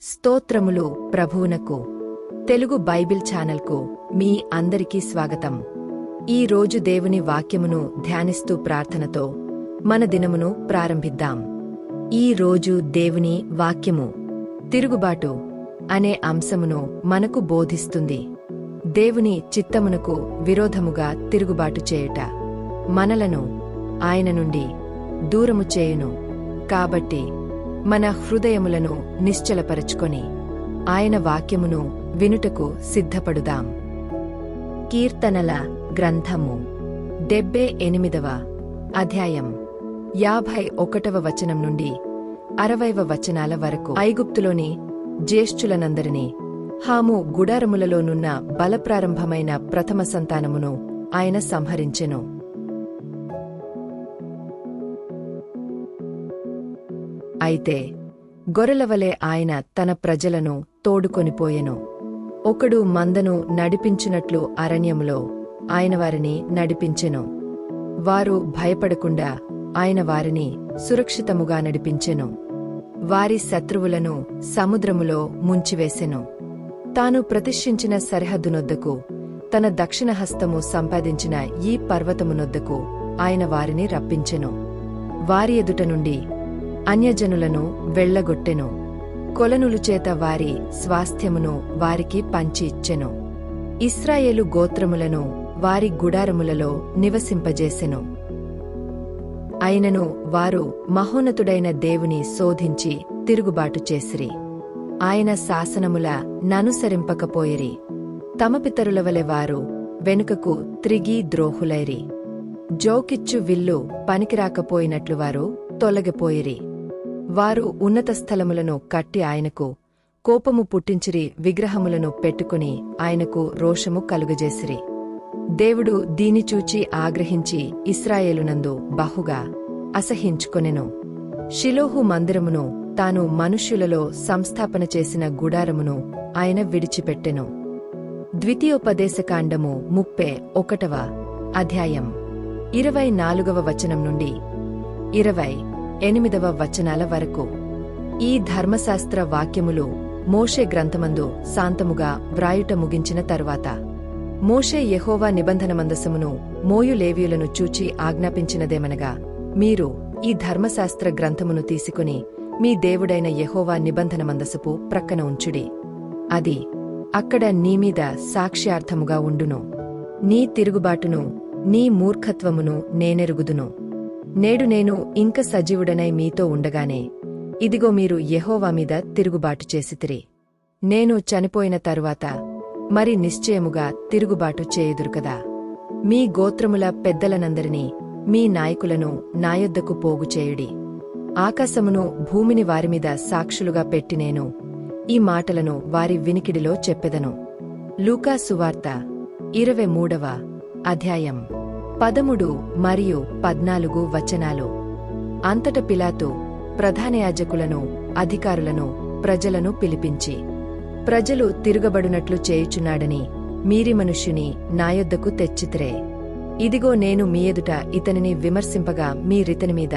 స్తోత్రములు ప్రభువునకు. తెలుగు బైబిల్ ఛానల్కు మీ అందరికీ స్వాగతం. ఈ రోజు దేవుని వాక్యమును ధ్యానిస్తూ ప్రార్థనతో మన దినమును ప్రారంభిద్దాం. ఈ రోజు దేవుని వాక్యము తిరుగుబాటు అనే అంశమును మనకు బోధిస్తుంది. దేవుని చిత్తమునకు విరోధముగా తిరుగుబాటు చేయుట మనలను ఆయన నుండి దూరము చేయును. కాబట్టి మన హృదయములను నిశ్చలపరచుకొని ఆయన వాక్యమును వినుటకు సిద్ధపడుదాం. కీర్తనల గ్రంథము 78వ అధ్యాయం 51వ వచనం నుండి 60వ వచనాల వరకు. ఐగుప్తులోని జ్యేష్ఠులనందరినీ, హాము గుడారములలోనున్న బలప్రారంభమైన ప్రథమ సంతానమును ఆయన సంహరించెను. అయితే గొర్రెలవలె ఆయన తన ప్రజలను తోడుకొనిపోయెను. ఒకడు మందను నడిపించినట్లు అరణ్యములో ఆయన వారిని నడిపించెను. వారు భయపడకుండా ఆయన వారిని సురక్షితముగా నడిపించెను. వారి శత్రువులను సముద్రములో ముంచివేసెను. తాను ప్రతిష్ఠించిన సరిహద్దునొద్దకు, తన దక్షిణహస్తము సంపాదించిన ఈ పర్వతమునొద్దకు ఆయన వారిని రప్పించెను. వారి ఎదుట నుండి అన్యజనులను వెళ్లగొట్టెను. కొలనులుచేత వారి స్వాస్థ్యమును వారికి పంచి ఇచ్చెను. ఇశ్రాయేలు గోత్రములను వారి గుడారములలో నివసింపజేసెను. అయినను వారు మహోన్నతుడైన దేవుని శోధించి తిరుగుబాటు చేసిరి. ఆయన శాసనముల ననుసరింపకపోయిరి. తమ పితరులవలె వారు వెనుకకు త్రిగి ద్రోహులైరి. జోకిచ్చు విల్లు పనికిరాకపోయినట్లు వారు తొలగిపోయిరి. వారు ఉన్నత స్థలములను కట్టి ఆయనకు కోపము పుట్టించిరి. విగ్రహములను పెట్టుకుని ఆయనకు రోషము కలుగజేసిరి. దేవుడు దీని చూచి ఆగ్రహించి ఇశ్రాయేలునందు బహుగా అసహించుకొనెను. షిలోహు మందిరమును, తాను మనుష్యులలో సంస్థాపన చేసిన గుడారమును ఆయన విడిచిపెట్టెను. ద్వితీయోపదేశకాండము 31వ అధ్యాయం 24వ వచనం నుండి 28వ వచనాల వరకు. ఈ ధర్మశాస్త్ర వాక్యములు మోషే గ్రంథమందు శాంతముగా వ్రాయుట ముగించిన తరువాత మోషే యెహోవా నిబంధన మందసమును మోయు లేవీయులను చూచి ఆజ్ఞాపించినదేమనగా, మీరు ఈ ధర్మశాస్త్ర గ్రంథమును తీసుకుని మీ దేవుడైన యెహోవా నిబంధన మందసపు ప్రక్కన ఉంచుడి. అది అక్కడ నీమీద సాక్ష్యార్థముగా ఉండును. నీ తిరుగుబాటును, నీ మూర్ఖత్వమును నేనెరుగుదును. నేడు నేను ఇంక సజీవుడనై మీతో ఉండగానే, ఇదిగో మీరు యెహోవా మీద తిరుగుబాటు చేసితిరి. నేను చనిపోయిన తరువాత మరి నిశ్చయముగా తిరుగుబాటు చేయుదురుకదా. మీ గోత్రముల పెద్దలనందరినీ, మీ నాయకులను నాయొద్దకు పోగు చేయుడి. ఆకాశమును భూమిని వారిమీద సాక్షులుగా పెట్టి నేను ఈ మాటలను వారి వినికిడిలో చెప్పెదను. లూకా సువార్త 23వ అధ్యాయం 13 మరియు 14 వచనాలు. అంతట పిలాతు ప్రధానయాజకులను, అధికారులను, ప్రజలను పిలిపించి, ప్రజలు తిరుగబడునట్లు చేయుచున్నాడని మీరి మనుష్యుని నాయొద్దకు తెచ్చితిరే. ఇదిగో నేను మీ ఎదుట ఇతనిని విమర్శింపగా మీరితనిమీద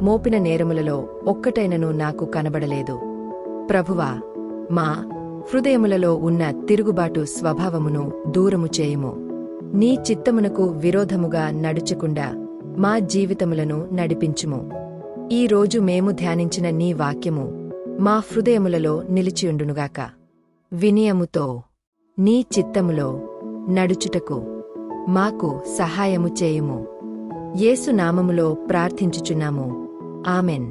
మోపిన నేరములలో ఒక్కటైనను నాకు కనబడలేదు. ప్రభువా, మా హృదయములలో ఉన్న తిరుగుబాటు స్వభావమును దూరము చేయుము. నీ చిత్తమునకు విరోధముగా నడుచకుండా మా జీవితములను నడిపించుము. ఈ రోజు మేము ధ్యానించిన నీ వాక్యము మా హృదయములలో నిలిచియుండునుగాక. వినయముతో నీ చిత్తములో నడుచుటకు మాకు సహాయము చేయుము. యేసు నామములో ప్రార్థించుచున్నాము. ఆమెన్.